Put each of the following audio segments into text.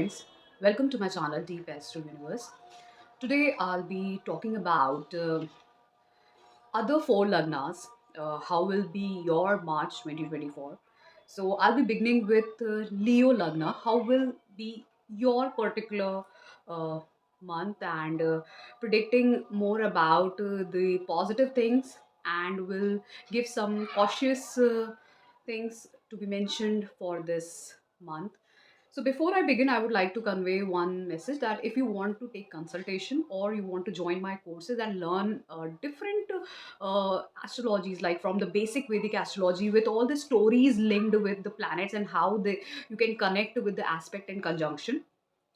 friends, welcome to my channel Deep Astro Universe. Today I'll be talking about other four lagnas, how will be your March 2024. So I'll be beginning with Leo Lagna, how will be your particular uh, month and predicting more about the positive things and will give some cautious things to be mentioned for this month. So before I begin, I would like to convey one message that if you want to take consultation or you want to join my courses and learn different astrologies, like from the basic Vedic astrology with all the stories linked with the planets and how they you can connect with the aspect and conjunction.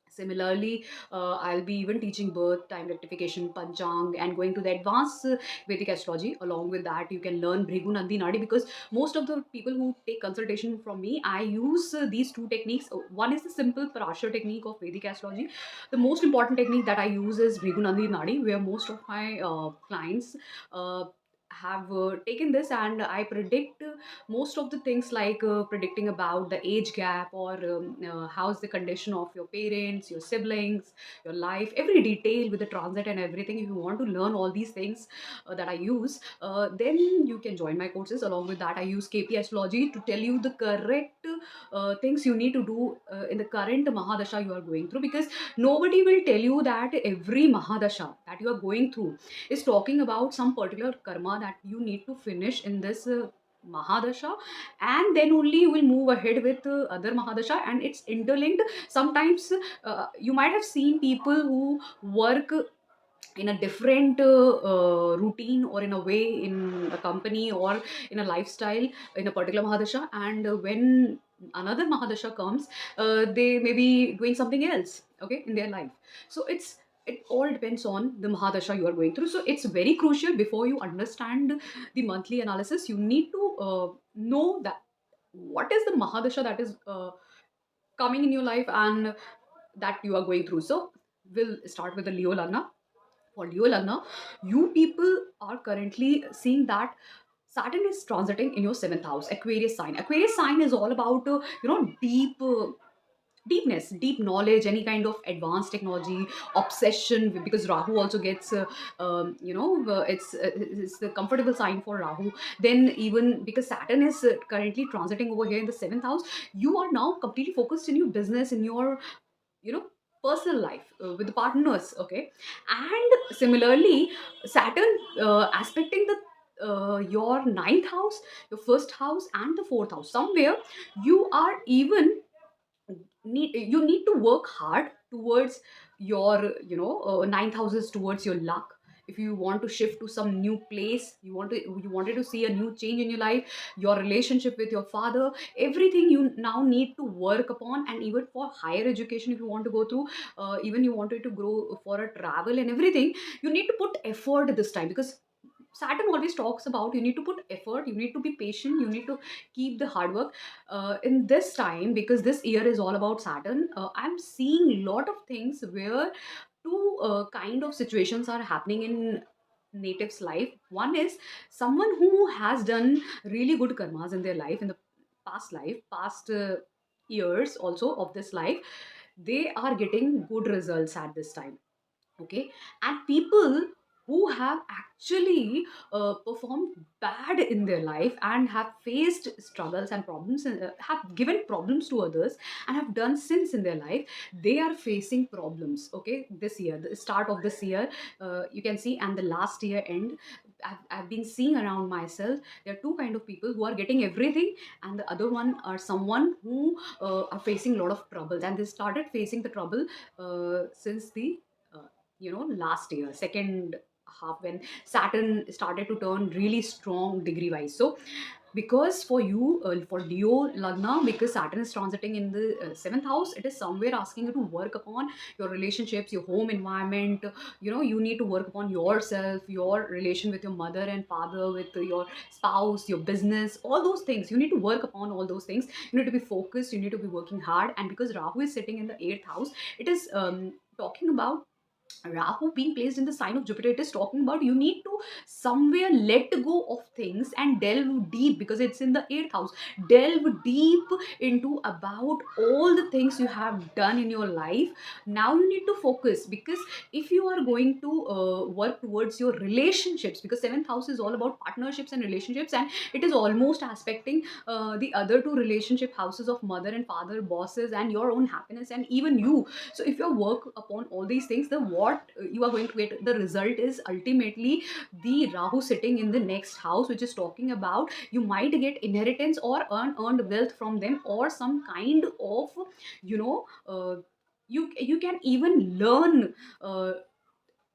Similarly, I'll be even teaching birth, time rectification, panchang, and going to the advanced Vedic astrology. Along with that, you can learn Bhrigu Nandi Nadi because most of the people who take consultation from me, I use these two techniques. One is the simple Parashar technique of Vedic astrology. The most important technique that I use is Bhrigu Nandi Nadi, where most of my clients have taken this, and I predict most of the things like predicting about the age gap or how's the condition of your parents, your siblings, your life, every detail with the transit and everything. If you want to learn all these things that I use, then you can join my courses. Along with that, I use KP astrology to tell you the correct things you need to do in the current mahadasha you are going through, because nobody will tell you that every mahadasha that you are going through is talking about some particular karma that you need to finish in this mahadasha, and then only you will move ahead with other mahadasha, and it's interlinked. Sometimes you might have seen people who work in a different routine or in a way in a company or in a lifestyle in a particular mahadasha, and when another mahadasha comes, they may be doing something else, okay, in their life. So it all depends on the mahadasha you are going through. So it's very crucial, before you understand the monthly analysis, you need to know that what is the mahadasha that is coming in your life and that you are going through. So we'll start with the Leo Lagna. For Leo Lagna, you people are currently seeing that Saturn is transiting in your seventh house, Aquarius sign. Aquarius sign is all about deep. Deepness, deep knowledge, any kind of advanced technology, obsession, because Rahu also gets it's the comfortable sign for Rahu. Then even because Saturn is currently transiting over here in the seventh house, you are now completely focused in your business, in your you know personal life with the partners, okay. And similarly, Saturn aspecting the your ninth house, your first house, and the fourth house. Somewhere you are even need to work hard towards your ninth houses, towards your luck. If you want to shift to some new place, you wanted to see a new change in your life, your relationship with your father, everything you now need to work upon. And even for higher education, if you want to go through, even you wanted to grow for a travel and everything, you need to put effort this time, because Saturn always talks about you need to put effort, you need to be patient, you need to keep the hard work in this time, because this year is all about Saturn. I'm seeing a lot of things where two kind of situations are happening in native's life. One is someone who has done really good karmas in their life, in the past years also of this life. They are getting good results at this time, okay. And people who have actually performed bad in their life and have faced struggles and problems, and have given problems to others and have done sins in their life, they are facing problems, okay, this year, the start of this year. You can see, and the last year end, I've been seeing around myself, there are two kind of people who are getting everything, and the other one are someone who are facing a lot of troubles, and they started facing the trouble since the uh, last year, second half, when Saturn started to turn really strong degree wise. So because for you, for Leo Lagna, because Saturn is transiting in the seventh house, it is somewhere asking you to work upon your relationships, your home environment. You need to work upon yourself, your relation with your mother and father, with your spouse, your business, all those things. You need to work upon all those things. You need to be focused, you need to be working hard. And because Rahu is sitting in the eighth house, it is talking about Rahu being placed in the sign of Jupiter, it is talking about you need to somewhere let go of things and delve deep, because it's in the eighth house. Delve deep into about all the things you have done in your life. Now you need to focus, because if you are going to work towards your relationships, because seventh house is all about partnerships and relationships, and it is almost aspecting the other two relationship houses of mother and father, bosses, and your own happiness, and even you. So if you work upon all these things, the what you are going to get, the result is ultimately the Rahu sitting in the next house, which is talking about you might get inheritance or earned wealth from them, or some kind of, you know you can even learn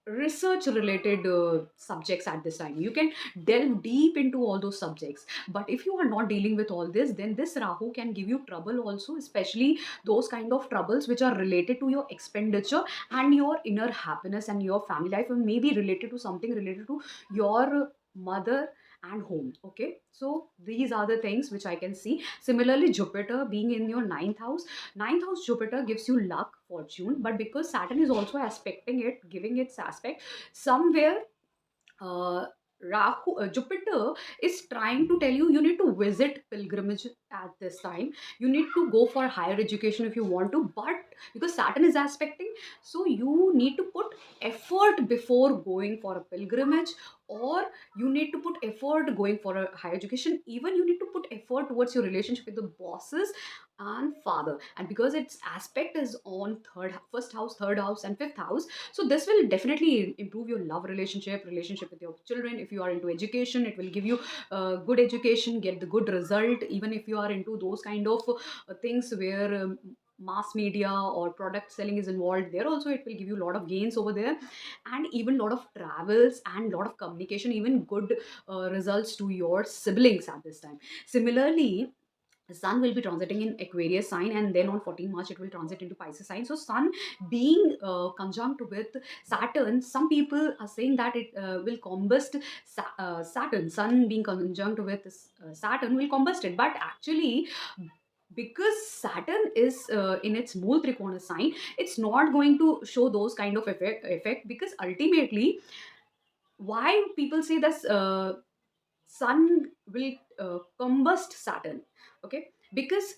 research related subjects at this time. You can delve deep into all those subjects. But if you are not dealing with all this, then this Rahu can give you trouble also, especially those kind of troubles which are related to your expenditure and your inner happiness and your family life, and maybe related to something related to your mother and home. Okay, so these are the things which I can see. Similarly, Jupiter being in your ninth house, ninth house Jupiter gives you luck, fortune, but because Saturn is also aspecting it, giving its aspect somewhere, uh, Jupiter is trying to tell you you need to visit pilgrimage at this time. You need to go for higher education if you want to, but because Saturn is aspecting, so you need to put effort before going for a pilgrimage, or you need to put effort going for a higher education. Even you need to put effort towards your relationship with the bosses and father. And because its aspect is on first house, third house, and fifth house, so this will definitely improve your love relationship with your children. If you are into education, it will give you good education, get the good result. Even if you are into those kind of things where mass media or product selling is involved, there also it will give you a lot of gains over there. And even lot of travels and lot of communication, even good results to your siblings at this time. Similarly, the sun will be transiting in Aquarius sign, and then on 14 March it will transit into Pisces sign. So sun being conjunct with Saturn, some people are saying that it will combust Saturn. Sun being conjunct with Saturn will combust it, but actually, because Saturn is in its Mool Trikona sign, it's not going to show those kind of effect, because ultimately, why people say this sun will combust Saturn. Okay, because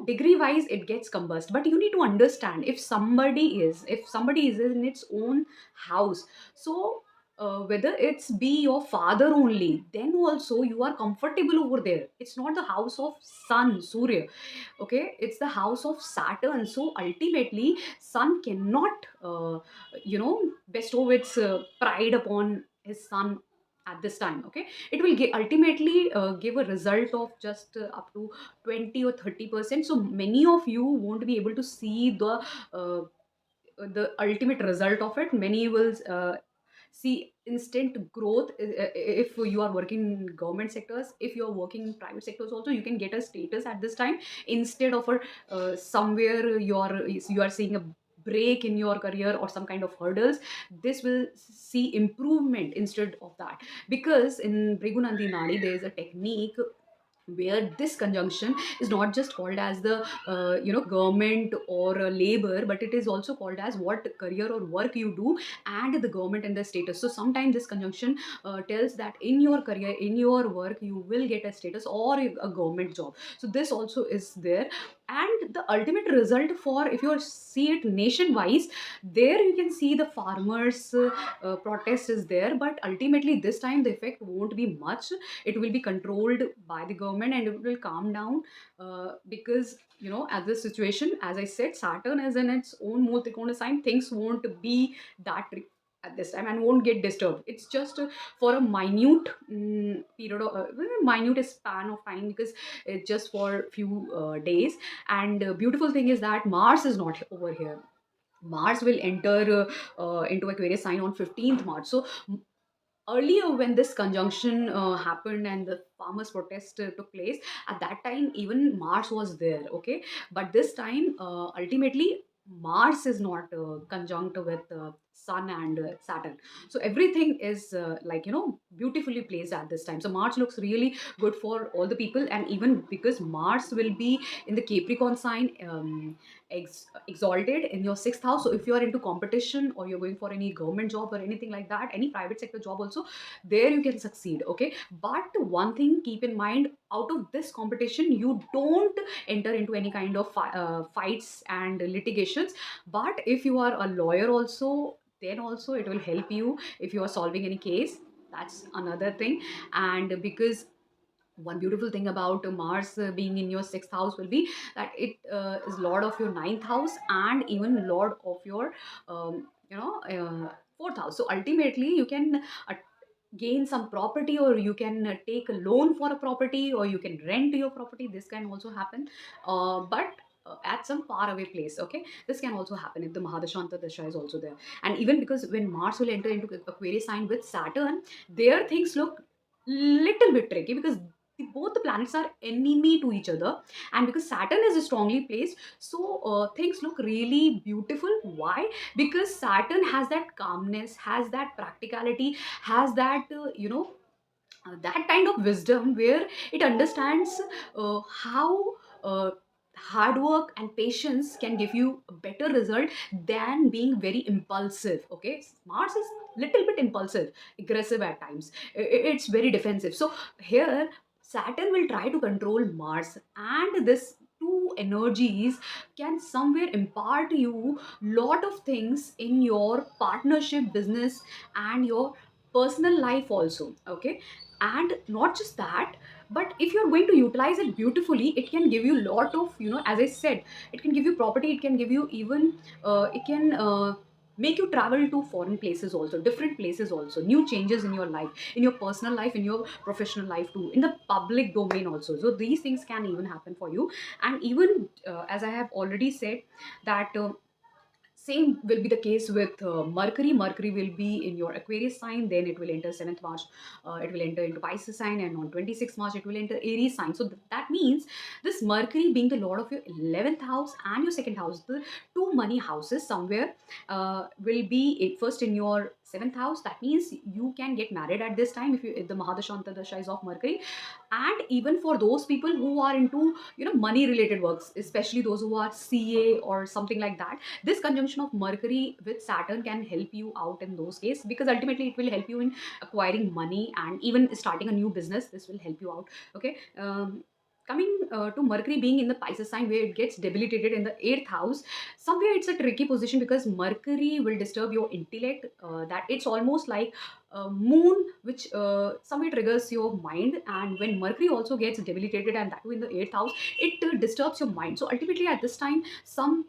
degree wise it gets combust, but you need to understand, if somebody is in its own house, so whether it's be your father only, then also you are comfortable over there. It's not the house of sun, Surya. Okay, it's the house of Saturn. So ultimately, sun cannot bestow its pride upon his son at this time. Okay, it will ultimately give a result of just up to 20 or 30%. So many of you won't be able to see uh, the ultimate result of it. Many will see instant growth. If you are working in government sectors, if you are working in private sectors also, you can get a status at this time, instead of a somewhere you are seeing a break in your career or some kind of hurdles. This will see improvement instead of that, because in Brigunandi Nadi there is a technique where this conjunction is not just called as the government or labor, but it is also called as what career or work you do and the government and the status. So sometimes this conjunction tells that in your career, in your work, you will get a status or a government job. So this also is there. And the ultimate result, for if you see it nation wise, there you can see the farmers protest is there, but ultimately this time the effect won't be much. It will be controlled by the government and it will calm down, because at this situation, as I said, Saturn is in its own multi-corner sign. Things won't be that at this time and won't get disturbed. It's just for a minute period of minute span of time, because it's just for few days. And beautiful thing is that Mars is not over here. Mars will enter into Aquarius sign on 15th March. So earlier, when this conjunction happened and the farmers protest took place, at that time even Mars was there. Okay, but this time ultimately Mars is not conjunct with Sun and Saturn. So everything is beautifully placed at this time. So March looks really good for all the people, and even because Mars will be in the Capricorn sign, exalted in your sixth house. So if you are into competition, or you're going for any government job or anything like that, any private sector job also, there you can succeed. Okay, but one thing keep in mind, out of this competition you don't enter into any kind of fights and litigations. But if you are a lawyer also, then also it will help you if you are solving any case. That's another thing. And because one beautiful thing about Mars being in your sixth house will be that it is lord of your ninth house, and even lord of your fourth house. So ultimately you can gain some property, or you can take a loan for a property, or you can rent your property. This can also happen, but at some far away place. Okay, this can also happen if the Mahadashanta Dasha is also there. And even because when Mars will enter into Aquarius sign with Saturn, there things look little bit tricky, because both the planets are enemy to each other, and because Saturn is strongly placed, so things look really beautiful. Why? Because Saturn has that calmness, has that practicality, has that that kind of wisdom where it understands how hard work and patience can give you a better result than being very impulsive. Okay, Mars is little bit impulsive, aggressive at times. It's very defensive. So here Saturn will try to control Mars, and this two energies can somewhere impart you lot of things in your partnership, business, and your personal life also. Okay, and not just that, but if you're going to utilize it beautifully, it can give you lot of, as I said, it can give you property, it can give you even it can make you travel to foreign places also, different places also, new changes in your life, in your personal life, in your professional life too, in the public domain also. So these things can even happen for you. And even as I have already said that same will be the case with Mercury. Mercury will be in your Aquarius sign, then it will enter 7th March, it will enter into Pisces sign, and on 26th March, it will enter Aries sign. So that means this Mercury being the lord of your 11th house and your second house, the two money houses somewhere, will be first in your 7th house. That means you can get married at this time if the Mahadashanta Dasha is of Mercury. And even for those people who are into money related works, especially those who are CA or something like that, this conjunction of Mercury with Saturn can help you out in those cases, because ultimately it will help you in acquiring money and even starting a new business. This will help you out. Okay, coming to Mercury being in the Pisces sign, where it gets debilitated in the 8th house, somewhere it's a tricky position, because Mercury will disturb your intellect. That it's almost like moon, which somewhere triggers your mind. And when Mercury also gets debilitated, and that too in the 8th house, it disturbs your mind. So ultimately at this time, some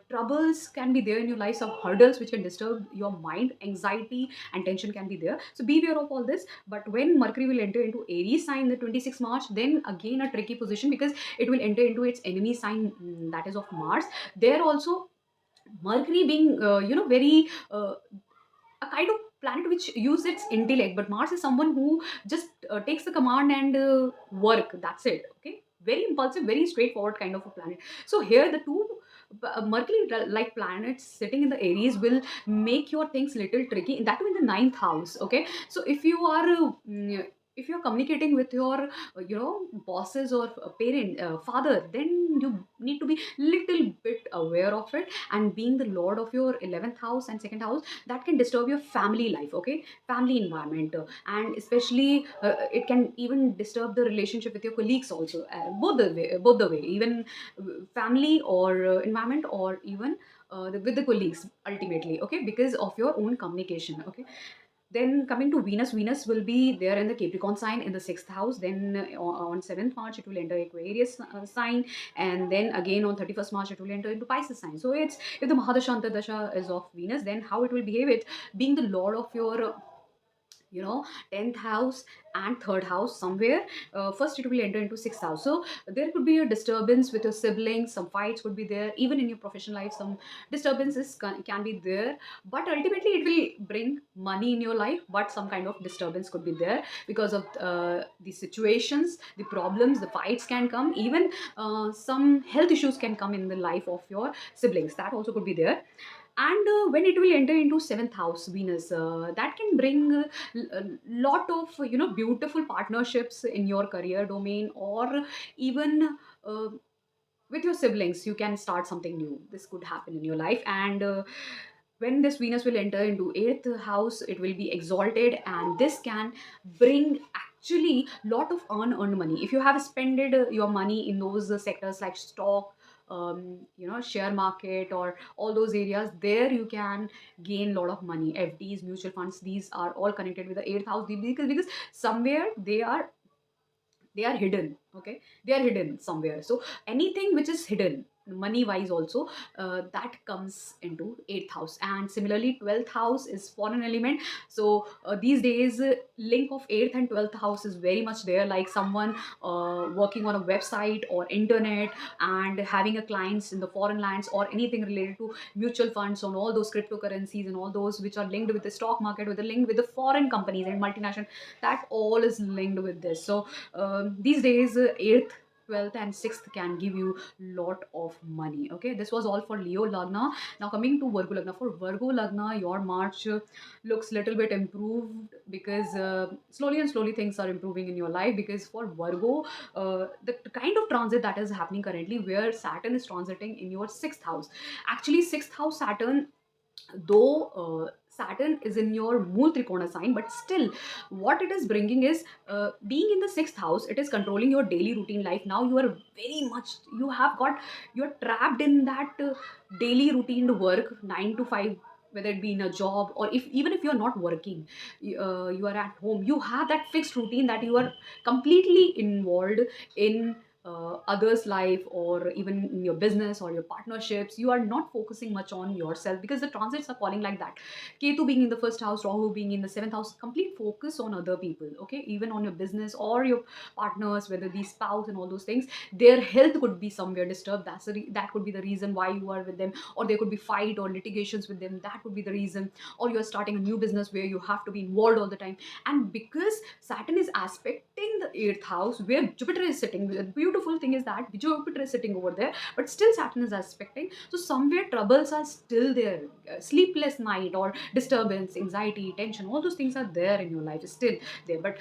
troubles can be there in your life, some hurdles which can disturb your mind, anxiety and tension can be there. So be aware of all this. But when Mercury will enter into Aries sign the 26th March, then again a tricky position, because it will enter into its enemy sign, that is of Mars. There also, Mercury being very a kind of planet which use its intellect, but Mars is someone who just takes the command and work, that's it. Okay, very impulsive, very straightforward kind of a planet. So here the two Mercury like planets sitting in the Aries will make your things little tricky, that too in the ninth house. Okay, so if you're communicating with your bosses or parent, father, then you need to be little bit aware of it. And being the lord of your 11th house and second house, that can disturb your family life. Okay, family environment, and especially it can even disturb the relationship with your colleagues also, both the way, even family or environment, or even with the colleagues ultimately. Okay, because of your own communication. Okay, then coming to Venus, Venus will be there in the Capricorn sign in the sixth house. Then on 7th March, it will enter Aquarius sign. And then again on 31st March, it will enter into Pisces sign. So it's, if the Mahadashanta Dasha is of Venus, then how it will behave, it being the lord of your 10th house and third house somewhere, first it will enter into sixth house. So there could be a disturbance with your siblings, some fights could be there, even in your professional life some disturbances can be there. But ultimately it will bring money in your life, but some kind of disturbance could be there because of the situations, the problems, the fights can come, even some health issues can come in the life of your siblings, that also could be there. And when it will enter into seventh house Venus, that can bring a lot of beautiful partnerships in your career domain, or even uh, with your siblings you can start something new. This could happen in your life. And when this Venus will enter into eighth house, it will be exalted, and this can bring actually lot of unearned money. If you have spent your money in those sectors like stock, share market, or all those areas, there you can gain a lot of money. FDs, mutual funds, these are all connected with the eighth house, because somewhere they are hidden. Okay, they are hidden somewhere. So anything which is hidden money wise also, that comes into eighth house. And similarly 12th house is foreign element. So these days, link of eighth and 12th house is very much there, like someone working on a website or internet and having a clients in the foreign lands, or anything related to mutual funds on all those cryptocurrencies and all those which are linked with the stock market, with the link with the foreign companies and multinational, that all is linked with this. So these days, 8th, 12th and 6th can give you lot of money. Okay, this was all for Leo Lagna. Now coming to Virgo Lagna. For Virgo Lagna, your March looks little bit improved, because slowly and slowly things are improving in your life. Because for Virgo, the kind of transit that is happening currently, where Saturn is transiting in your sixth house. Actually, sixth house Saturn, though Saturn is in your Mool Trikona sign, but still what it is bringing is, being in the sixth house, it is controlling your daily routine life. Now you are very much, you're trapped in that daily routine work, 9 to 5, whether it be in a job, or if even if you're not working, you are at home, you have that fixed routine that you are completely involved in others life, or even in your business or your partnerships. You are not focusing much on yourself, because the transits are falling like that. Ketu being in the first house, Rahu being in the seventh house, complete focus on other people. Okay, even on your business or your partners, whether the spouse and all those things, their health could be somewhere disturbed. That could be the reason why you are with them, or there could be fight or litigations with them. That could be the reason. Or you are starting a new business where you have to be involved all the time. And because Saturn is aspecting the eighth house where Jupiter is sitting, the beautiful thing is that Jupiter is sitting over there, but still Saturn is aspecting. So somewhere troubles are still there. Sleepless night or disturbance, anxiety, tension, all those things are there in your life, still there. But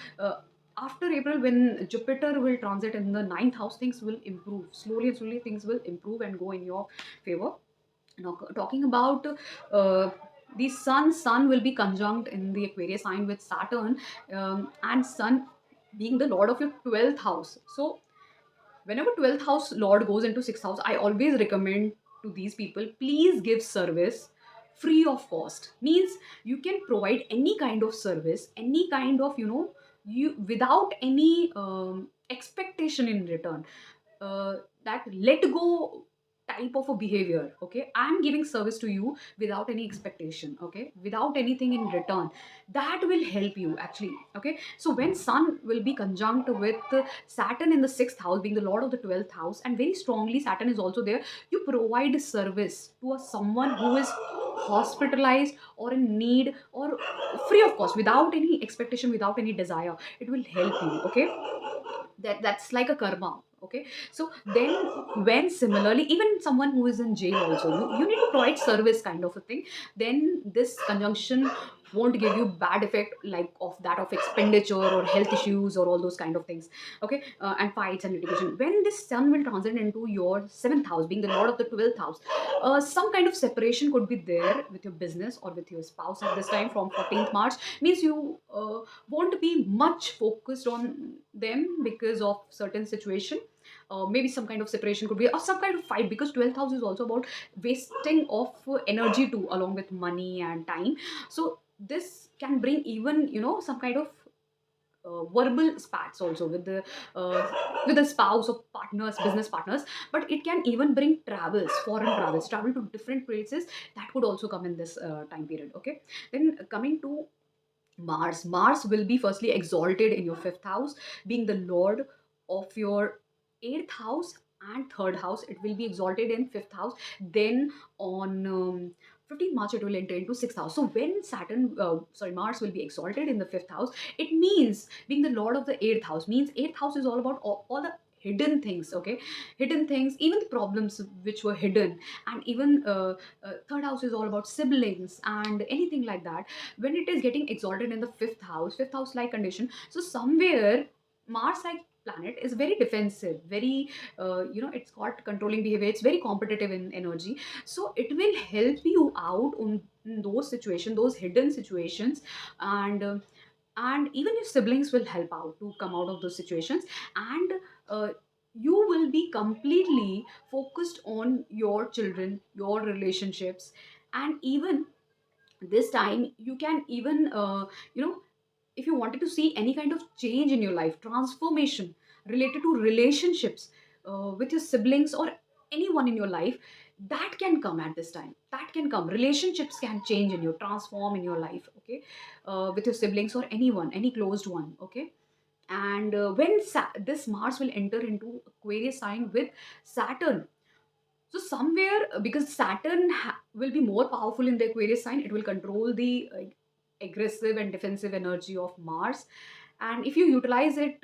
after April, when Jupiter will transit in the ninth house, things will improve. Slowly and slowly, things will improve and go in your favor. Now, talking about the sun will be conjunct in the Aquarius sign with Saturn, and Sun being the lord of your 12th house. So whenever 12th house lord goes into 6th house, I always recommend to these people, please give service free of cost. Means you can provide any kind of service, any kind of, you without any expectation in return. That let go type of a behavior. Okay, I'm giving service to you without any expectation, okay, without anything in return. That will help you actually. Okay, so when Sun will be conjunct with Saturn in the sixth house, being the lord of the 12th house, and very strongly Saturn is also there, you provide service to someone who is hospitalized or in need, or free of cost, without any expectation, without any desire. It will help you. Okay, that's like a karma. Okay, so then when similarly, even someone who is in jail also, you need to provide service kind of a thing. Then this conjunction won't give you bad effect like of that of expenditure or health issues or all those kind of things. Okay, and fights and litigation. When this Sun will transit into your seventh house, being the lord of the 12th house, some kind of separation could be there with your business or with your spouse at this time from 14th March. Means you won't be much focused on them because of certain situation. Maybe some kind of separation could be, or some kind of fight, because 12th house is also about wasting of energy too, along with money and time. So this can bring even, some kind of verbal spats also with the spouse or partners, business partners. But it can even bring travels, foreign travels, travel to different places. That could also come in this time period. Okay, then coming to Mars will be firstly exalted in your fifth house, being the lord of your eighth house and third house. It will be exalted in fifth house. Then on 15th March, it will enter into sixth house. So when Mars will be exalted in the fifth house, it means being the lord of the eighth house. Means eighth house is all about all the hidden things, okay, hidden things, even the problems which were hidden. And even third house is all about siblings and anything like that. When it is getting exalted in the fifth house like condition, so somewhere Mars like planet is very defensive, very it's got controlling behavior, it's very competitive in energy. So it will help you out on in those situations, those hidden situations. And even your siblings will help out to come out of those situations. And uh, you will be completely focused on your children, your relationships. And even this time you can even if you wanted to see any kind of change in your life, transformation related to relationships with your siblings or anyone in your life, that can come at this time. That can come. Relationships can change in you, transform in your life, okay, with your siblings or anyone, any closed one, okay. And when this Mars will enter into Aquarius sign with Saturn, so somewhere, because Saturn will be more powerful in the Aquarius sign, it will control the aggressive and defensive energy of Mars. And if you utilize it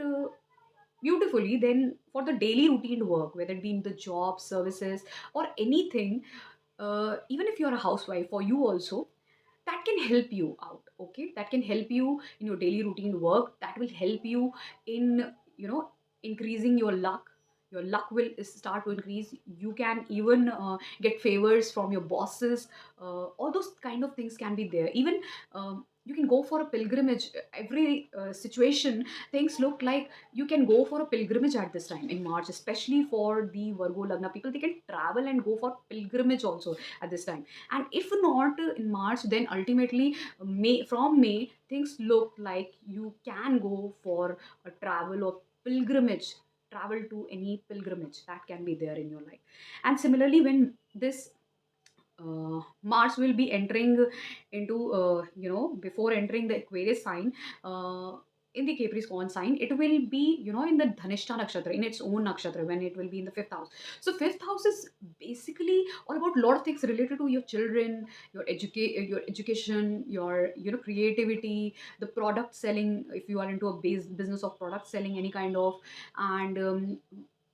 beautifully, then for the daily routine work, whether it be in the job, services, or anything, even if you're a housewife, for you also, that can help you out, okay, that can help you in your daily routine work, that will help you in increasing your luck. Your luck will start to increase. You can even get favors from your bosses. All those kind of things can be there. Even you can go for a pilgrimage. Every situation, things look like you can go for a pilgrimage at this time in March, especially for the Virgo Lagna people. They can travel and go for pilgrimage also at this time. And if not in March, then ultimately May things look like you can go for a travel or pilgrimage, travel to any pilgrimage that can be there in your life. And similarly, when this Mars will be entering into, before entering the Aquarius sign, in the Capricorn sign, it will be, in the Dhanishta nakshatra, in its own nakshatra, when it will be in the fifth house. So, fifth house is basically all about a lot of things related to your children, your education, your, creativity, the product selling, if you are into a business of product selling, any kind of. And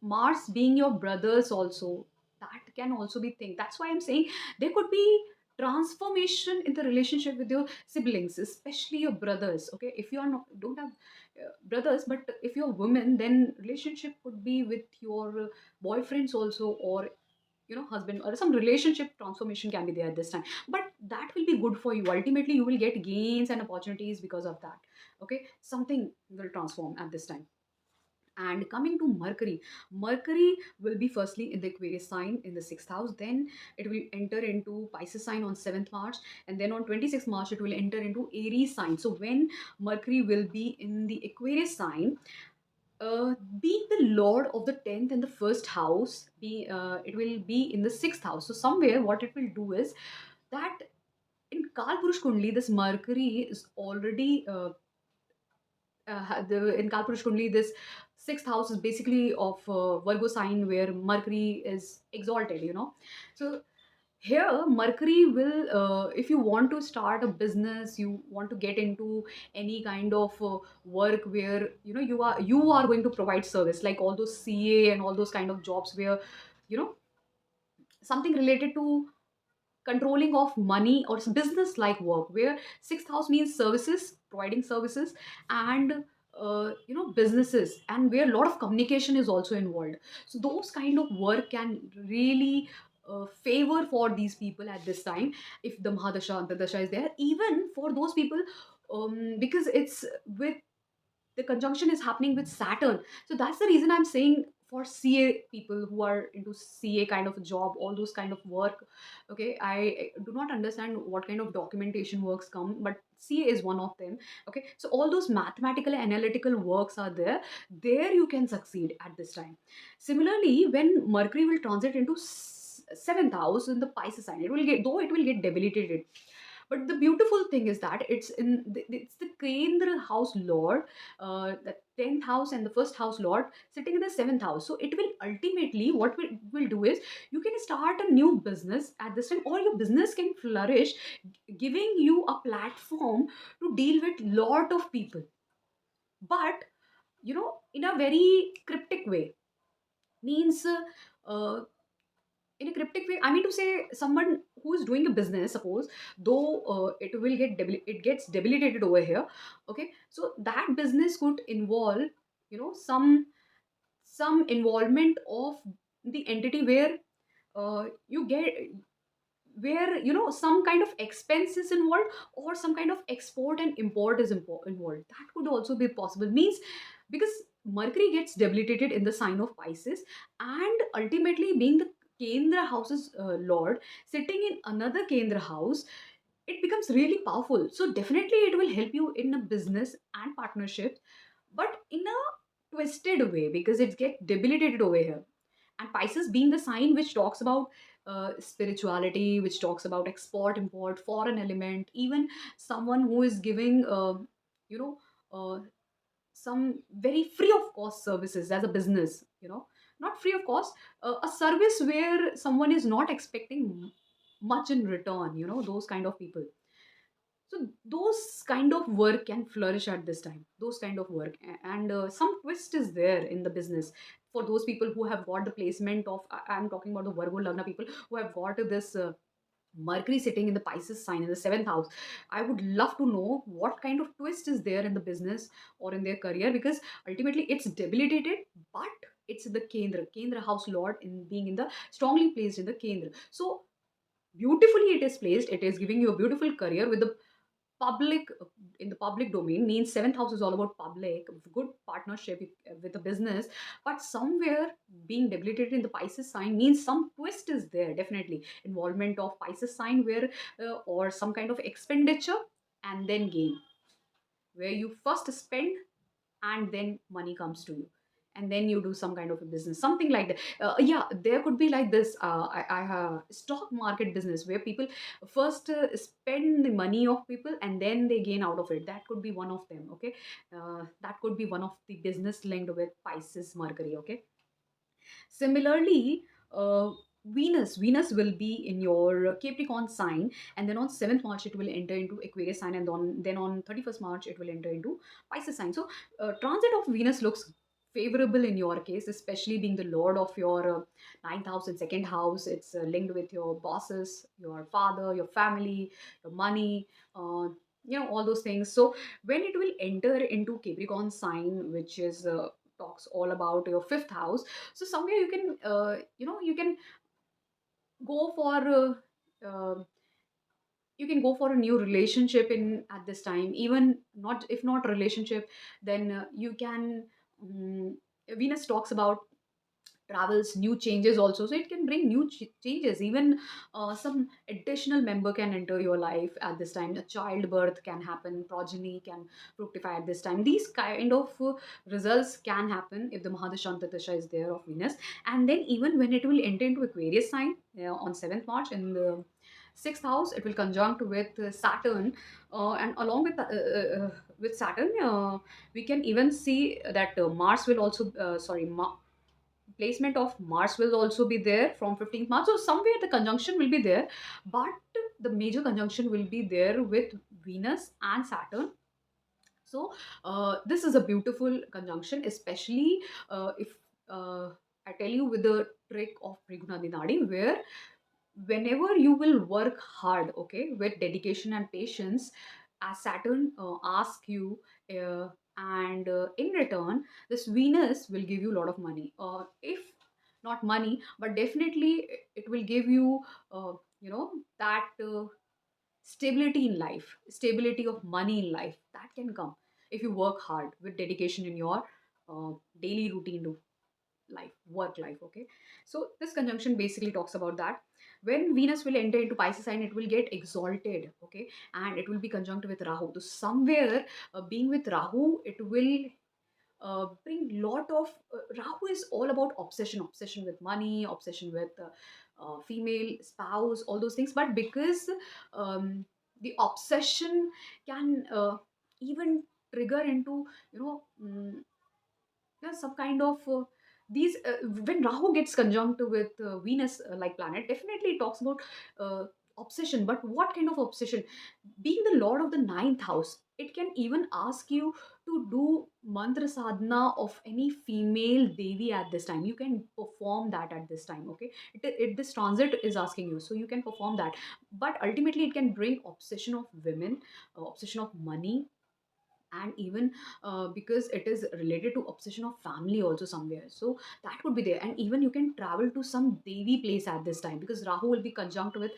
Mars being your brothers also, that can also be thing. That's why I'm saying there could be transformation in the relationship with your siblings, especially your brothers, okay. If you are not don't have brothers, but if you're a woman, then relationship could be with your boyfriends also, or husband, or some relationship transformation can be there at this time. But that will be good for you. Ultimately you will get gains and opportunities because of that, okay. Something will transform at this time. And coming to Mercury, Mercury will be firstly in the Aquarius sign in the sixth house. Then it will enter into Pisces sign on 7th March. And then on 26th March, it will enter into Aries sign. So when Mercury will be in the Aquarius sign, being the Lord of the 10th and the first house, it will be in the sixth house. So somewhere what it will do is that in Kalpurush Kundli, this Mercury is already in Kalpurush Kundli, this sixth house is basically of Virgo sign where Mercury is exalted, So here, Mercury will, if you want to start a business, you want to get into any kind of work where you are going to provide service, like all those CA and all those kind of jobs where you know something related to controlling of money or business like work, where sixth house means services, providing services. And businesses, and where a lot of communication is also involved. So those kind of work can really favor for these people at this time, if the Mahadasha Antardasha is there, even for those people, because it's with the conjunction is happening with Saturn. So that's the reason I'm saying for CA people who are into CA kind of a job, all those kind of work. Okay, I do not understand what kind of documentation works come, but CA is one of them. Okay, so all those mathematical and analytical works are there. There you can succeed at this time. Similarly, when Mercury will transit into seventh house in the Pisces sign, it will get debilitated. But the beautiful thing is that it's the Kendra house lord, the 10th house and the first house lord sitting in the seventh house. So it will ultimately, what will do is, you can start a new business at this time, or your business can flourish, giving you a platform to deal with lot of people, but in a very cryptic way. means uh, in a cryptic way, I mean to say, someone who is doing a business, suppose, though it gets debilitated over here. Okay, so that business could involve, some involvement of the entity where you get where some kind of expense is involved, or some kind of export and import is involved. That could also be possible, means, because Mercury gets debilitated in the sign of Pisces, and ultimately being the Kendra house's lord, sitting in another Kendra house, it becomes really powerful. So definitely it will help you in a business and partnership, but in a twisted way, because it gets debilitated over here. And Pisces being the sign which talks about spirituality, which talks about export import, foreign element, even someone who is giving you know uh, some very free of cost services as a business, not free of cost, a service where someone is not expecting much in return, those kind of people. So those kind of work can flourish at this time, those kind of work. And some twist is there in the business for those people who have got the placement of, I'm talking about the Virgo Lagna people who have got this Mercury sitting in the Pisces sign in the seventh house. I would love to know what kind of twist is there in the business or in their career, because ultimately it's debilitated, but it's the Kendra house lord in being in the strongly placed in the Kendra. So beautifully it is placed, it is giving you a beautiful career with the public, in the public domain, means seventh house is all about public, good partnership with a business. But somewhere being debilitated in the Pisces sign means some twist is there, definitely involvement of Pisces sign, where or some kind of expenditure and then gain, where you first spend and then money comes to you, and then you do some kind of a business, something like that. Yeah, there could be like this, I have stock market business where people first spend the money of people and then they gain out of it. That could be one of them. Okay, that could be one of the business linked with Pisces Mercury. Okay, similarly, Venus will be in your Capricorn sign, and then on 7th March it will enter into Aquarius sign, and then on 31st March it will enter into Pisces sign. So, transit of Venus looks favorable in your case, especially being the lord of your ninth house and second house. It's linked with your bosses, your father, your family, your money. All those things. So when it will enter into Capricorn sign, which is talks all about your fifth house, so somewhere you can go for you can go for a new relationship in at this time, even not, if not relationship, then you can Venus talks about travels, new changes also, so it can bring new changes. Even some additional member can enter your life at this time, a childbirth can happen, progeny can fructify at this time. These kind of results can happen if the Mahadashanta Dasha is there of Venus. And then even when it will enter into Aquarius sign on 7th March in the sixth house, it will conjunct with Saturn, and along with Saturn, we can even see that Mars will also placement of Mars will also be there from 15th March. So somewhere the conjunction will be there, but the major conjunction will be there with Venus and Saturn. So this is a beautiful conjunction, especially if uh, I tell you with the trick of Trigunadinadi, where whenever you will work hard, okay, with dedication and patience, as Saturn asks you, and in return, this Venus will give you a lot of money. If not money, but definitely it will give you, that stability in life, stability of money in life that can come if you work hard with dedication in your daily routine life, work life. Okay, so this conjunction basically talks about that. When Venus will enter into Pisces sign, it will get exalted. Okay, and it will be conjunct with Rahu. So somewhere, being with Rahu, it will bring lot of Rahu is all about obsession with money, obsession with female spouse, all those things. But because the obsession can even trigger into, some kind of these when Rahu gets conjunct with Venus like planet, definitely it talks about obsession. But what kind of obsession? Being the lord of the ninth house, it can even ask you to do mantra sadhana of any female devi at this time. You can perform that at this time, okay? This transit is asking you, so you can perform that. But ultimately it can bring obsession of women, obsession of money, and even because it is related to obsession of family also somewhere, so that could be there. And even you can travel to some devi place at this time, because rahu will be conjunct with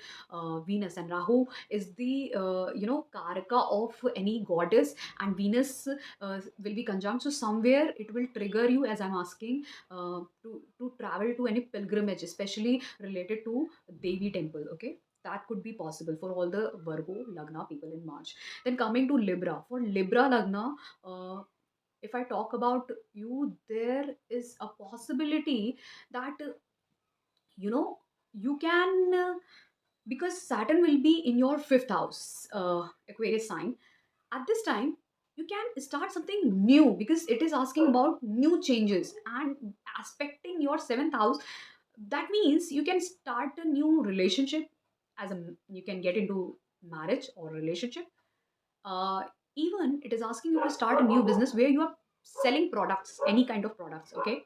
venus, and rahu is the karaka of any goddess, and venus will be conjunct, so somewhere it will trigger you, as I'm asking, to travel to any pilgrimage, especially related to devi temple, okay? That could be possible for all the Virgo Lagna people in March. Then coming to Libra, for Libra Lagna, if I talk about you, there is a possibility that you know you can because Saturn will be in your fifth house, Aquarius sign. At this time, you can start something new because it is asking about new changes and aspecting your seventh house. That means you can start a new relationship, as a you can get into marriage or relationship. uh, Even it is asking you to start a new business where you are selling products, any kind of products, okay?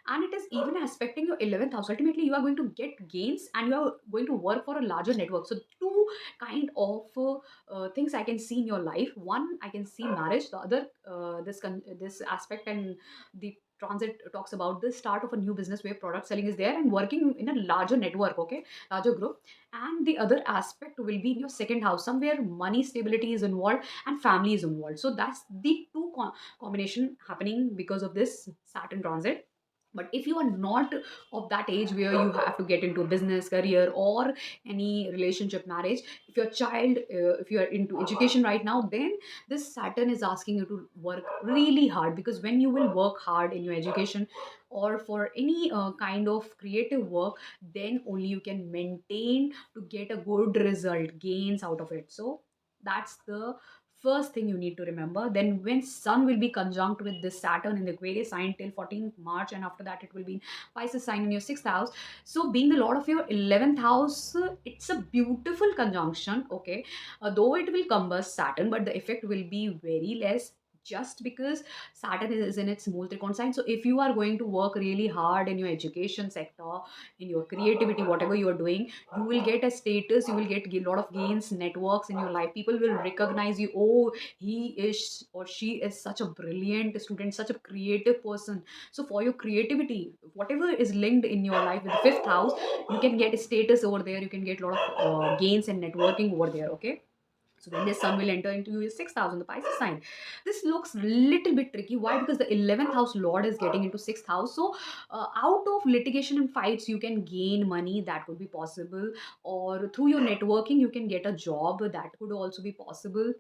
And it is even aspecting your 11th house. Ultimately you are going to get gains and you are going to work for a larger network. So two kind of things I can see in your life. One, I can see marriage. The other, this aspect and the transit talks about the start of a new business where product selling is there and working in a larger network, okay, larger group. And the other aspect will be in your second house, somewhere money stability is involved and family is involved. So that's the two combination happening because of this Saturn transit. But if you are not of that age where you have to get into a business career or any relationship marriage, if your child, if you are into education right now, then this Saturn is asking you to work really hard, because when you will work hard in your education or for any kind of creative work, then only you can maintain to get a good result, gains out of it. So that's the first thing you need to remember. Then when sun will be conjunct with this Saturn in the Aquarius sign till 14th March, and after that it will be in Pisces sign in your sixth house. So being the lord of your 11th house, it's a beautiful conjunction, okay? Though it will combust Saturn, but the effect will be very less, just because Saturn is in its mole trikon sign. So if you are going to work really hard in your education sector, in your creativity, whatever you are doing, you will get a status, you will get a lot of gains, networks in your life. People will recognize you. Oh, he is or she is such a brilliant student, such a creative person. So for your creativity, whatever is linked in your life with the fifth house, you can get a status over there, you can get a lot of gains and networking over there, okay? So then the sun will enter into your sixth house in the Pisces sign. This looks little bit tricky. Why? Because the 11th house Lord is getting into sixth house. So out of litigation and fights, you can gain money. That could be possible. Or through your networking, you can get a job. That could also be possible.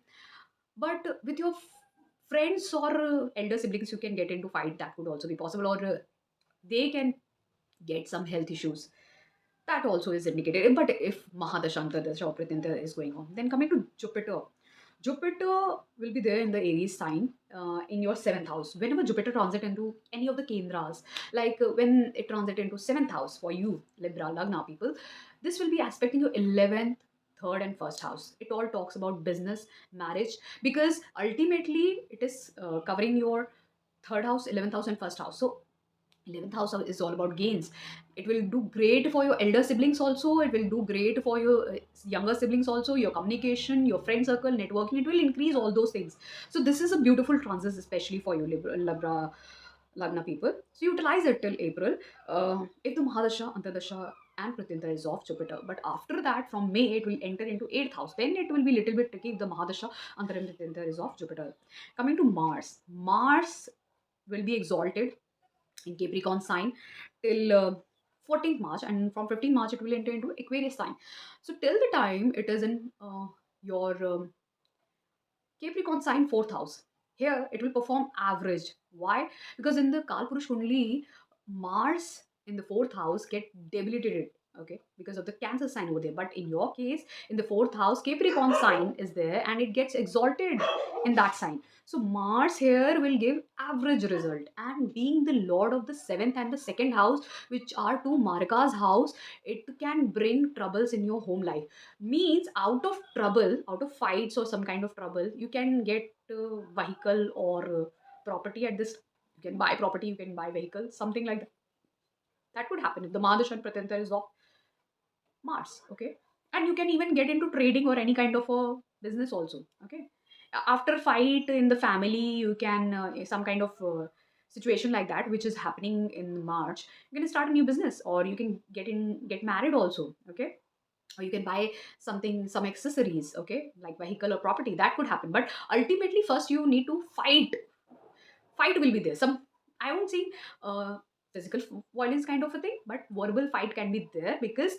But with your friends or elder siblings, you can get into fight. That could also be possible. Or they can get some health issues, that also is indicated. But if Mahadashantardasha or Pratyanta is going on, then coming to Jupiter. Jupiter will be there in the Aries sign in your seventh house. Whenever Jupiter transit into any of the Kendras, like when it transit into seventh house for you, Libra, Lagna people, this will be aspecting your 11th, third, and first house. It all talks about business, marriage, because ultimately it is covering your third house, 11th house, and first house. So 11th house is all about gains. It will do great for your elder siblings also, it will do great for your younger siblings also, your communication, your friend circle, networking, it will increase all those things. So this is a beautiful transit, especially for you Libra Lagna people. So utilize it till April. If the Mahadasha, Antardasha, and Pratyanta is of Jupiter. But after that, from May, it will enter into 8th house. Then it will be little bit tricky if the Mahadasha, Antara, and Pratyanta is of Jupiter. Coming to Mars. Mars will be exalted in Capricorn sign till 14th March, and from 15th March it will enter into Aquarius sign. So till the time it is in your Capricorn sign, fourth house. Here it will perform average. Why? Because in the Kalpurush Kundli, Mars in the fourth house get debilitated. okay, because of the Cancer sign over there. But in your case, in the fourth house, Capricorn sign is there and it gets exalted in that sign. So Mars here will give average result, and being the lord of the seventh and the second house, which are two Marika's house, it can bring troubles in your home life. Means out of trouble, out of fights or some kind of trouble, you can get vehicle or property at this. You can buy property, you can buy vehicle, something like that. That could happen if the Mahadashan Pratyanta is of Mars, okay? And you can even get into trading or any kind of a business also, okay? After fight in the family, you can some kind of situation like that, which is happening in March. You can start a new business, or you can get married also, okay? Or you can buy something, some accessories, okay, like vehicle or property. That could happen. But ultimately, first you need to fight will be there. Some, I won't say uh, physical violence kind of a thing, but verbal fight can be there, because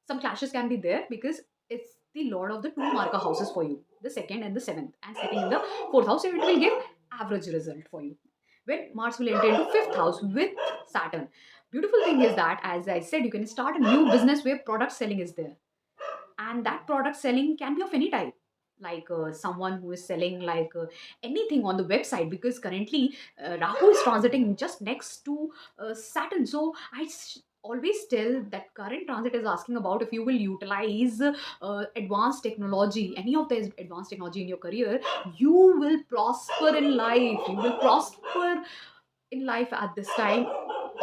some clashes can be there, because it's the lord of the two marker houses for you, the second and the seventh, and sitting in the fourth house, so it will give average result for you. When Mars will enter into fifth house with Saturn, beautiful thing is that, as I said, you can start a new business where product selling is there, and that product selling can be of any type, like someone who is selling like anything on the website, because currently Rahu is transiting just next to Saturn. So always tell that current transit is asking about if you will utilize advanced technology, any of the advanced technology in your career, you will prosper in life, you will prosper in life at this time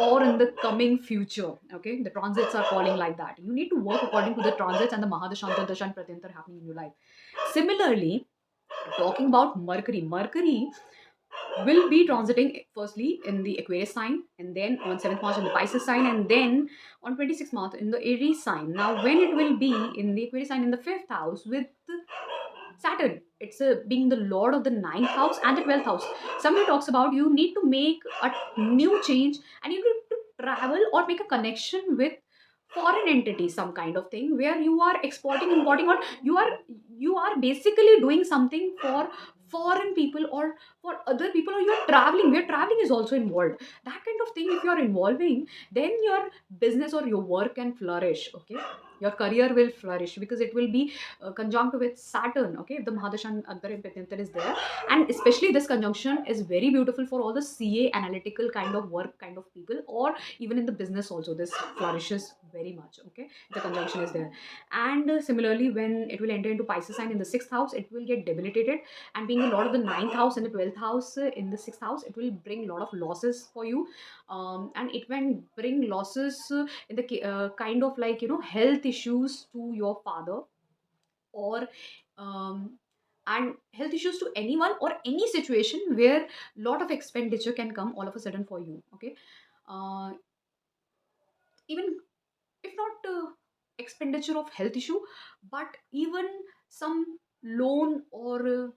or in the coming future. Okay, the transits are calling like that. You need to work according to the transits and the Mahadashanta Dashan Pratyanta happening in your life. Similarly, talking about Mercury will be transiting firstly in the Aquarius sign, and then on 7th March in the Pisces sign, and then on 26th March in the Aries sign. Now, when it will be in the Aquarius sign in the 5th house with Saturn, it's being the lord of the ninth house and the 12th house. Somebody talks about you need to make a new change, and you need to travel or make a connection with foreign entity, some kind of thing where you are exporting, importing, or you are basically doing something for foreign people or for other people, or you're traveling where traveling is also involved. That kind of thing, if you're involving, then your business or your work can flourish, okay? Your career will flourish because it will be conjunct with Saturn. Okay, if the Mahadashan Antar is there, and especially this conjunction is very beautiful for all the CA analytical kind of work kind of people, or even in the business also. This flourishes very much. Okay, the conjunction is there, and similarly, when it will enter into Pisces sign in the sixth house, it will get debilitated, and being a lot of the ninth house and the 12th house in the sixth house, it will bring a lot of losses for you, and it can bring losses in the kind of like health issues to your father, or um, and health issues to anyone or any situation where lot of expenditure can come all of a sudden for you. Okay, uh, even if not expenditure of health issue, but even some loan or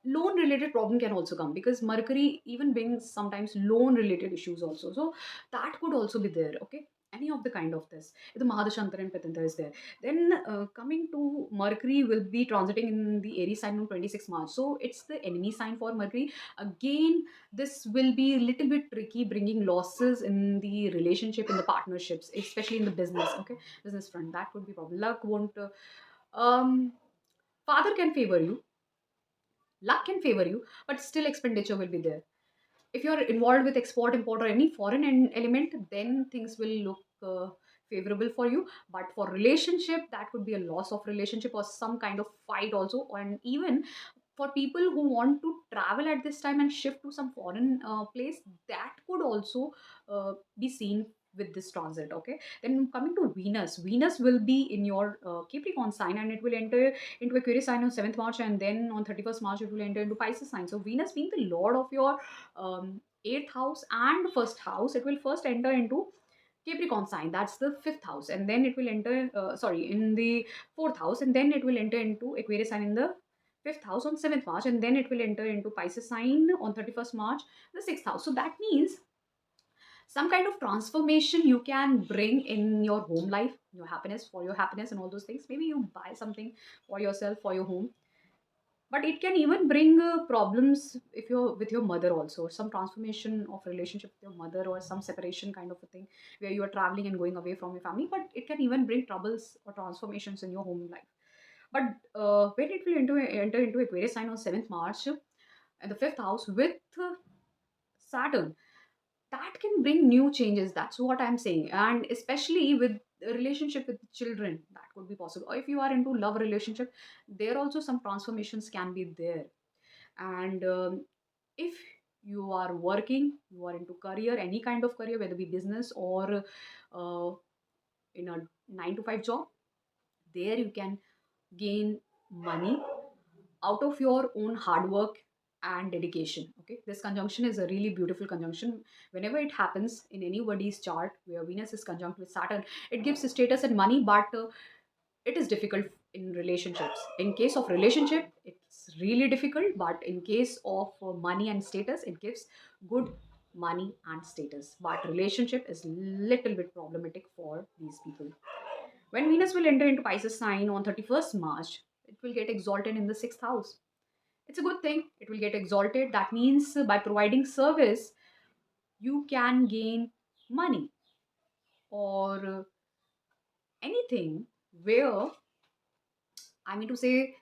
loan related problem can also come, because Mercury even brings sometimes loan related issues also, so that could also be there. Okay, any of the kind of this, if the Mahadashantar and Patanta is there, then coming to Mercury will be transiting in the Aries sign on 26 March, so it's the enemy sign for Mercury. Again, this will be a little bit tricky, bringing losses in the relationship, in the partnerships, especially in the business. Okay, business front, that could be problem. Luck won't um father can favor you, luck can favor you, but still expenditure will be there. If you're involved with export, import, or any foreign element, then things will look favorable for you. But for relationship, that could be a loss of relationship or some kind of fight also. And even for people who want to travel at this time and shift to some foreign place, that could also be seen with this transit. Okay, then coming to Venus will be in your Capricorn sign, and it will enter into Aquarius sign on 7th March, and then on 31st March it will enter into Pisces sign. So Venus being the lord of your eighth house and first house, it will first enter into Capricorn sign, that's the fifth house, and then it will enter, sorry, in the fourth house, and then it will enter into Aquarius sign in the fifth house on 7th March, and then it will enter into Pisces sign on 31st March, the sixth house. So that means some kind of transformation you can bring in your home life, your happiness, for your happiness, and all those things. Maybe you buy something for yourself, for your home, But it can even bring problems if you're with your mother also, some transformation of relationship with your mother, or some separation kind of a thing where you are traveling and going away from your family. But it can even bring troubles or transformations in your home life. But when it will enter into Aquarius sign on 7th March and the fifth house with Saturn, that can bring new changes. That's what I'm saying. And especially with the relationship with children, that could be possible. Or if you are into love relationship, there also some transformations can be there. And if you are working, you are into career, any kind of career, whether it be business or uh, in a 9 to 5 job, there you can gain money out of your own hard work and dedication. Okay, this conjunction is a really beautiful conjunction. Whenever it happens in anybody's chart where Venus is conjunct with Saturn, it gives status and money, but it is difficult in relationships. In case of relationship, it's really difficult, but in case of money and status, it gives good money and status. But relationship is little bit problematic for these people. When Venus will enter into Pisces sign on 31st March, it will get exalted in the 6th house. It's a good thing. It will get exalted. That means by providing service, you can gain money or anything where, I mean to say,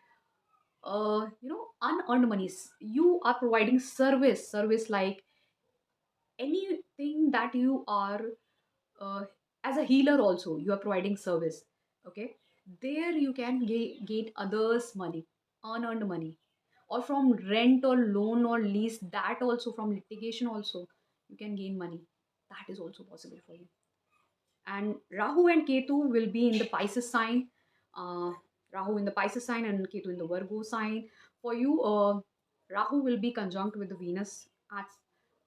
unearned monies. You are providing service like anything that you are, uh, as a healer also, you are providing service. Okay, there you can gain others money, unearned money, or from rent or loan or lease, that also from litigation also you can gain money. That is also possible for you. And Rahu and Ketu will be in the Pisces sign. Uh, Rahu in the Pisces sign and Ketu in the Virgo sign. For you, Rahu will be conjunct with the Venus at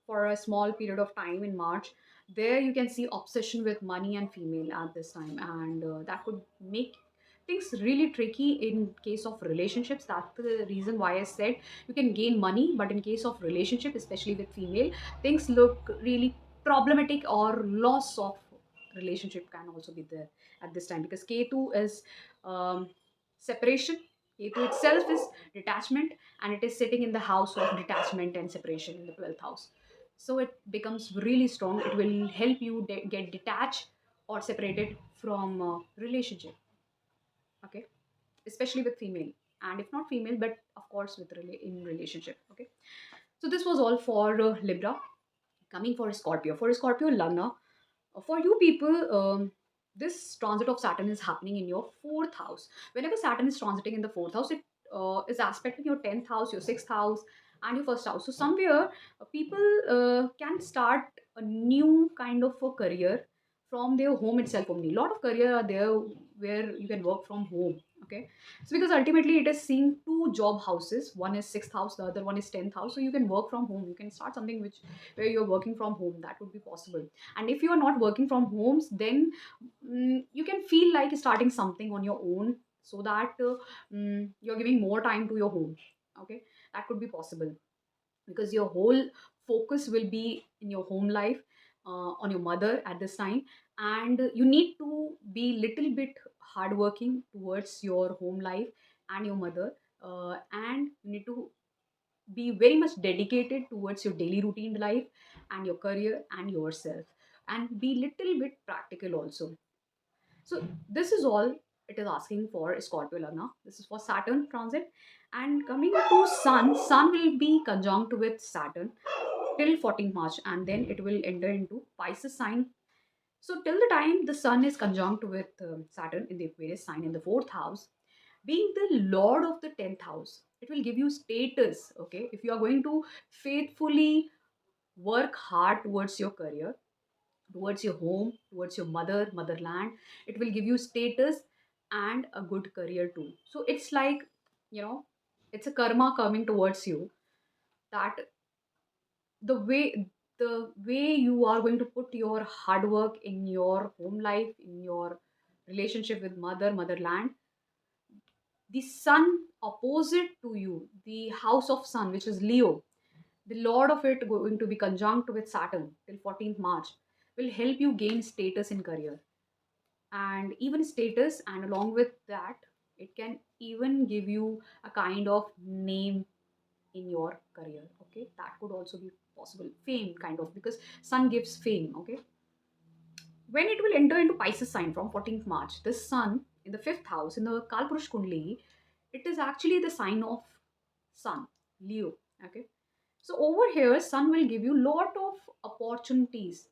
for a small period of time in March. There you can see obsession with money and female at this time, and that could make things really tricky in case of relationships. That's the reason why I said you can gain money, but in case of relationship, especially with female, things look really problematic, or loss of relationship can also be there at this time, because K2 is separation. K2 itself is detachment, and it is sitting in the house of detachment and separation in the 12th house. So it becomes really strong. It will help you get detached or separated from relationship. Okay, especially with female, and if not female, but of course with in relationship. Okay, so this was all for Libra. Coming for Scorpio, Lagna, for you people, this transit of Saturn is happening in your fourth house. Whenever Saturn is transiting in the fourth house, it is aspecting your 10th house, your sixth house, and your first house. So somewhere people can start a new kind of a career from their home itself only. A lot of career are there where you can work from home. Okay, so because ultimately it is seeing two job houses. One is sixth house, the other one is 10th house. So you can work from home. You can start something which where you're working from home. That would be possible. And if you are not working from homes, then you can feel like starting something on your own, so that you're giving more time to your home. Okay, that could be possible, because your whole focus will be in your home life, on your mother at this time. And you need to be little bit hardworking towards your home life and your mother, and you need to be very much dedicated towards your daily routine life and your career and yourself, and be little bit practical also. So this is all it is asking for Scorpio Lagna. This is for Saturn transit. And coming to Sun will be conjunct with Saturn till 14th March, and then it will enter into Pisces sign. So till the time the Sun is conjunct with Saturn in the Aquarius sign in the fourth house, being the Lord of the 10th house, it will give you status. Okay, if you are going to faithfully work hard towards your career, towards your home, towards your motherland, it will give you status and a good career too. So it's like, you know, it's a karma coming towards you, that the way you are going to put your hard work in your home life, in your relationship with motherland, the sun opposite to you, the house of sun, which is Leo, the lord of it going to be conjunct with Saturn till 14th March, will help you gain status in career, and even status, and along with that, it can even give you a kind of name in your career. Okay, that could also be possible. Fame, kind of, because sun gives fame. Okay, when it will enter into Pisces sign from 14th March, this sun in the fifth house in the Kalpurush Kundli, it is actually the sign of sun, Leo. Okay, so over here, sun will give you lot of opportunities,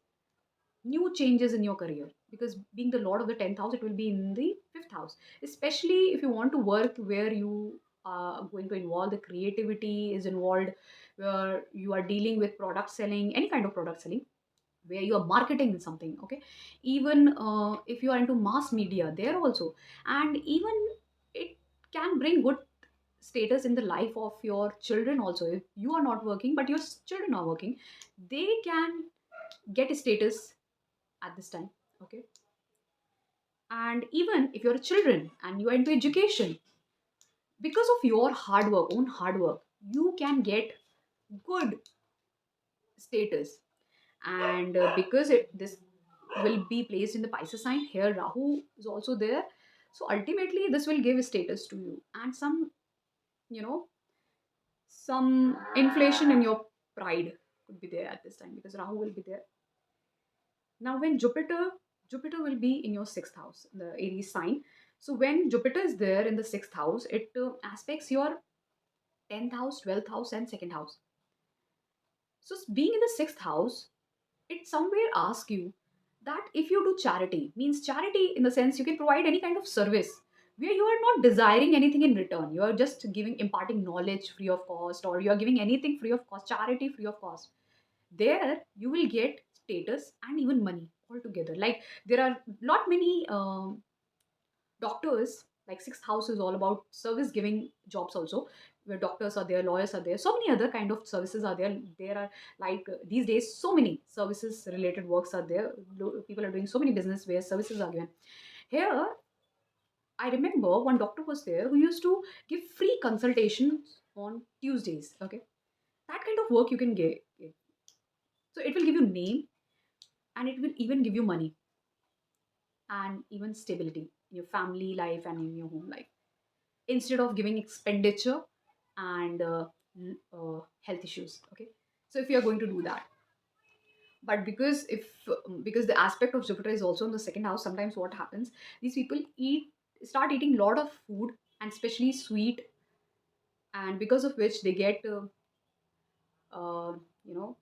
new changes in your career, because being the lord of the 10th house, it will be in the fifth house, especially if you want to work where you are going to involve the creativity is involved, where you are dealing with product selling, any kind of product selling, where you are marketing something. Okay, even if you are into mass media there also, and even it can bring good status in the life of your children also. If you are not working but your children are working, they can get a status at this time. Okay, and even if you're a children and you are into education, because of your hard work, own hard work, you can get good status. And because this will be placed in the Pisces sign, here Rahu is also there, so ultimately this will give status to you, and some, you know, some inflation in your pride could be there at this time, because Rahu will be there. Now when Jupiter will be in your sixth house, the Aries sign. So when Jupiter is there in the sixth house, it aspects your 10th house, 12th house, and second house. So being in the sixth house, it somewhere asks you that if you do charity, means charity in the sense you can provide any kind of service where you are not desiring anything in return. You are just giving, imparting knowledge free of cost, or you are giving anything free of cost, charity free of cost. There you will get status and even money altogether. Like there are lot many doctors, like sixth house is all about service giving jobs also, where doctors are there, lawyers are there, so many other kind of services are there. There are, like these days, so many services related works are there. People are doing so many business where services are given. Here I remember one doctor was there who used to give free consultations on Tuesdays. Okay, that kind of work you can get. So it will give you name, and it will even give you money, and even stability in your family life and in your home life, instead of giving expenditure and health issues. Okay, so if you are going to do that, but because the aspect of Jupiter is also in the second house, sometimes what happens, these people start eating a lot of food, and especially sweet, and because of which they get uh, you know,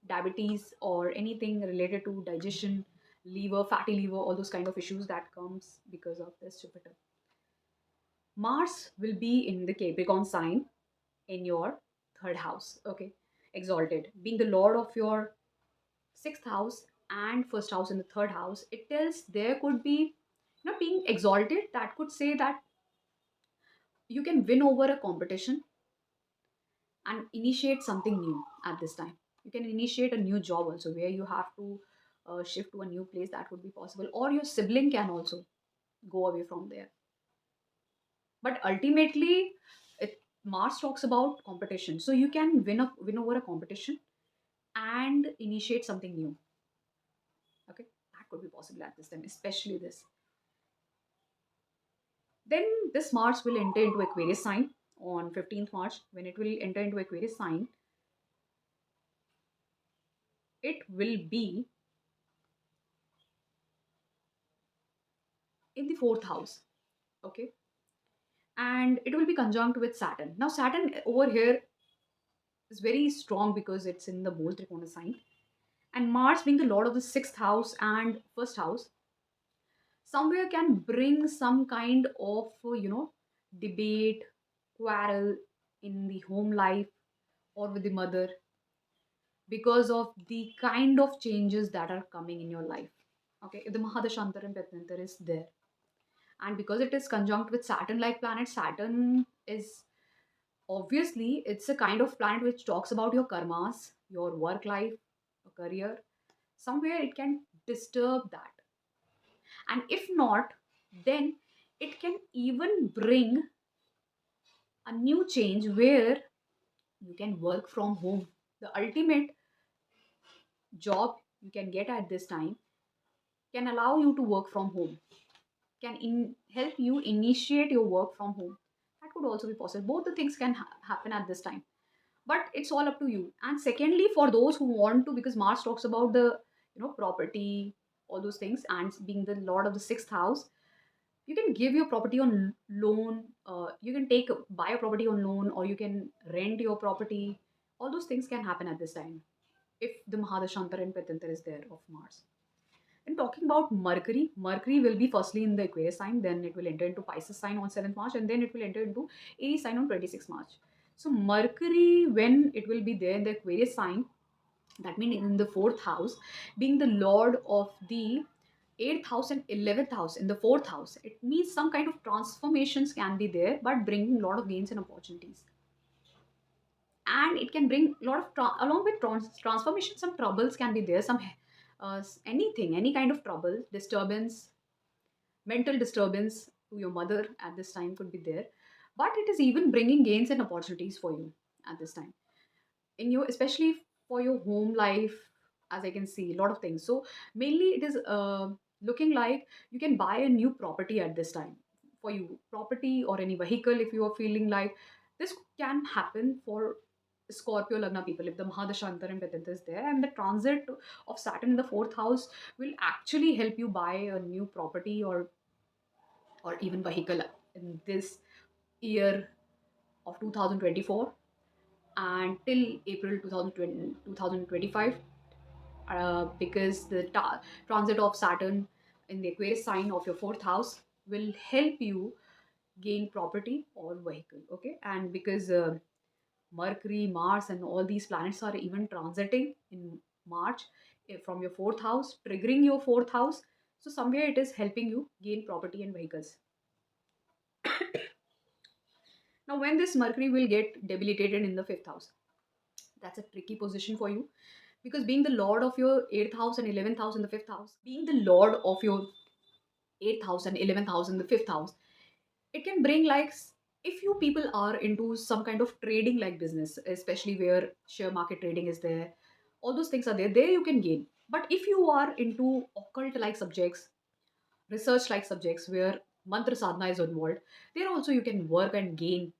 diabetes or anything related to digestion, liver, fatty liver, all those kind of issues that comes because of this Jupiter. Mars will be in the Capricorn sign in your third house. Okay, exalted, being the lord of your sixth house and first house in the third house, it tells there could be, you know, being exalted, that could say that you can win over a competition and initiate something new at this time. You can initiate a new job also, where you have to shift to a new place, that would be possible, or your sibling can also go away from there. But ultimately, Mars talks about competition, so you can win over a competition and initiate something new. Okay, that could be possible at this time, especially this. Then this Mars will enter into Aquarius sign on 15th March. When it will enter into Aquarius sign, it will be in the fourth house. Okay, and it will be conjunct with Saturn. Now Saturn over here is very strong because it's in the Mole Trikona sign, and Mars being the lord of the sixth house and first house, somewhere can bring some kind of debate, quarrel in the home life or with the mother, because of the kind of changes that are coming in your life. Okay, the Mahadashantar and Petnantar is there, and because it is conjunct with Saturn like planet, Saturn is obviously, it's a kind of planet which talks about your karmas, your work life, your career. Somewhere it can disturb that, and if not, then it can even bring a new change where you can work from home. The ultimate job you can get at this time can allow you to work from home, can help you initiate your work from home. could also be possible. Both the things can happen at this time, but it's all up to you. And secondly, for those who want to, because Mars talks about the property, all those things, and being the lord of the sixth house, you can give your property on loan. You can buy a property on loan, or you can rent your property. All those things can happen at this time if the Mahadashantar and Pratyanta is there of Mars. And talking about Mercury, Mercury will be firstly in the Aquarius sign, then it will enter into Pisces sign on 7th March, and then it will enter into Aries sign on 26th March. So Mercury, when it will be there in the Aquarius sign, that means in the fourth house, being the lord of the eighth house and 11th house in the fourth house, it means some kind of transformations can be there, but bringing a lot of gains and opportunities. And it can bring a lot of along with transformation, some troubles can be there, some anything, any kind of trouble, disturbance, mental disturbance to your mother at this time could be there. But it is even bringing gains and opportunities for you at this time, in your, especially for your home life, as I can see a lot of things. So mainly it is looking like you can buy a new property at this time for you, property or any vehicle, if you are feeling like this can happen for Scorpio Lagna people. If the Mahadashantar and Vedanta is there, and the transit of Saturn in the fourth house will actually help you buy a new property or even vehicle in this year of 2024 and till April 2025, because the transit of Saturn in the Aquarius sign of your fourth house will help you gain property or vehicle. Okay, and because Mercury, Mars, and all these planets are even transiting in March from your fourth house, triggering your fourth house. So somewhere it is helping you gain property and vehicles. Now, when this Mercury will get debilitated in the fifth house, that's a tricky position for you, because being the lord of your eighth house and 11th house in the fifth house, being the lord of your eighth house and 11th house in the fifth house, it can bring like if you people are into some kind of trading like business, especially where share market trading is there, all those things are there you can gain. But if you are into occult like subjects, research like subjects where mantra sadhana is involved, there also you can work and gain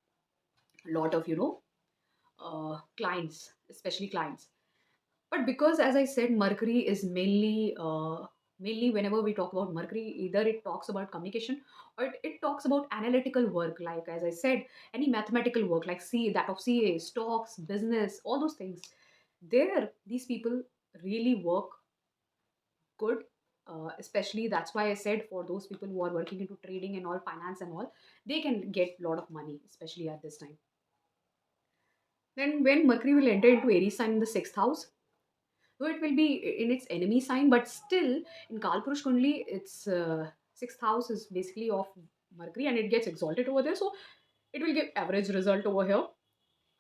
a lot of clients, especially clients. But because, as I said, Mercury is mainly whenever we talk about Mercury, either it talks about communication or it talks about analytical work. Like as I said, any mathematical work, like that of CA, stocks, business, all those things. There, these people really work good. Especially that's why I said for those people who are working into trading and all, finance and all, they can get a lot of money, especially at this time. Then when Mercury will enter into Aries sign in the sixth house, though it will be in its enemy sign, but still in Kalpurush Kundli, its sixth house is basically of Mercury and it gets exalted over there. So it will give average result over here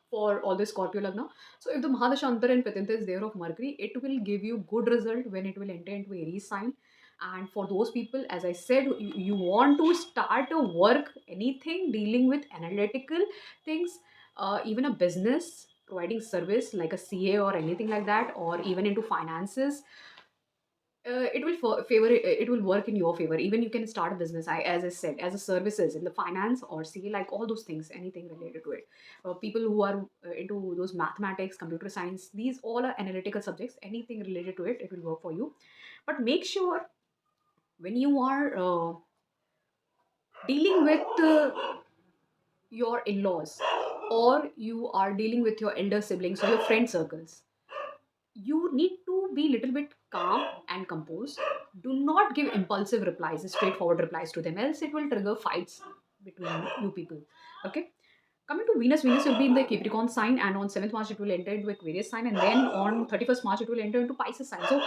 for all the Scorpio Lagna. So if the Mahadashantar and Pratyanta is there of Mercury, it will give you good result when it will enter into Aries sign. And for those people, as I said, you want to start a work, anything dealing with analytical things, even a business providing service like a CA or anything like that, or even into finances, it will favor it will work in your favor. Even you can start a business, as I said, as a services in the finance or see like all those things, anything related to it. People who are into those mathematics, computer science, these all are analytical subjects, anything related to it, it will work for you. But make sure when you are dealing with your in-laws, or you are dealing with your elder siblings or your friend circles, you need to be little bit calm and composed. Do not give impulsive replies, straightforward replies to them, else it will trigger fights between you people. Okay, coming to Venus, Venus will be in the Capricorn sign, and on 7th March it will enter into Aquarius sign, and then on 31st March it will enter into Pisces sign. So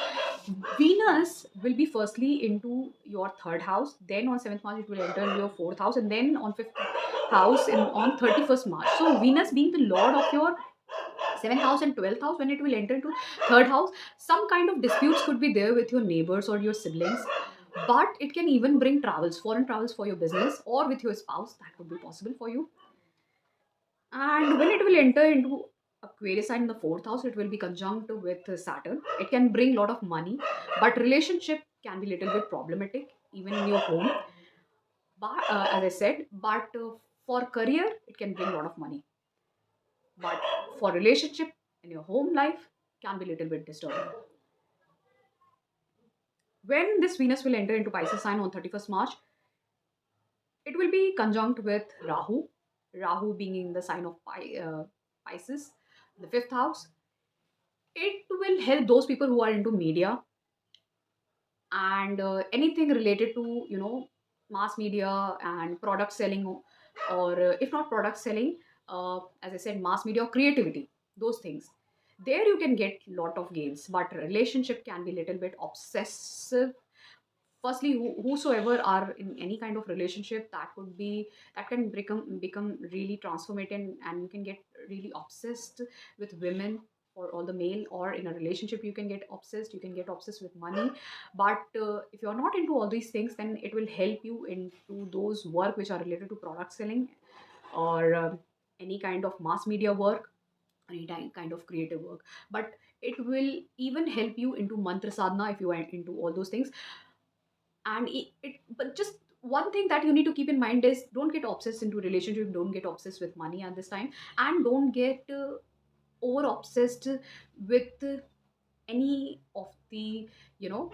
Venus will be firstly into your third house, then on 7th March it will enter into your fourth house, and then on fifth house on 31st March. So Venus being the lord of your 7th house and 12th house, when it will enter into third house, some kind of disputes could be there with your neighbors or your siblings. But it can even bring travels, foreign travels for your business or with your spouse, that would be possible for you. And when it will enter into Aquarius sign in the fourth house, it will be conjunct with Saturn. It can bring a lot of money, but relationship can be little bit problematic even in your home. But as I said, but For career, it can bring a lot of money, but for relationship in your home life can be a little bit disturbing. When this Venus will enter into Pisces sign on 31st March, it will be conjunct with Rahu. Rahu being in the sign of Pisces, the fifth house. It will help those people who are into media and anything related to mass media and product selling, or if not product selling, as I said, mass media or creativity, those things. There you can get lot of gains, but relationship can be little bit obsessive. Firstly, whosoever are in any kind of relationship, that can become really transformative, and you can get really obsessed with women, or all the male, or in a relationship you can get obsessed with money. But if you're not into all these things, then it will help you into those work which are related to product selling, or any kind of mass media work, any kind of creative work. But it will even help you into mantra sadhana if you are into all those things. And but just one thing that you need to keep in mind is, don't get obsessed into relationship, don't get obsessed with money at this time, and don't get over obsessed with any of the you know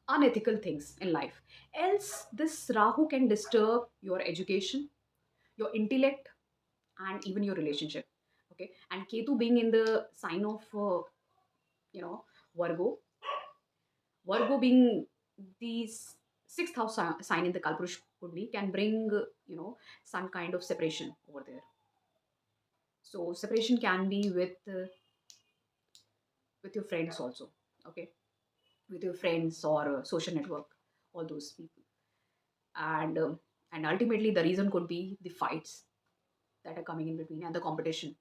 unethical things in life. Else this Rahu can disturb your education, your intellect, and even your relationship. Okay, and Ketu being in the sign of you know Virgo. Virgo being the sixth house sign in the Kalpurush Kundli can bring, some kind of separation over there. So separation can be with your friends also. Okay, with your friends or social network, all those people, and ultimately the reason could be the fights that are coming in between and the competition.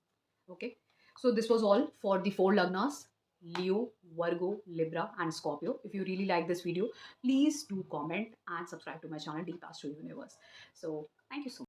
Okay, so this was all for the four lagnas: Leo, Virgo, Libra, and Scorpio. If you really like this video, please do comment and subscribe to my channel, Deep Astro Universe. So thank you so much.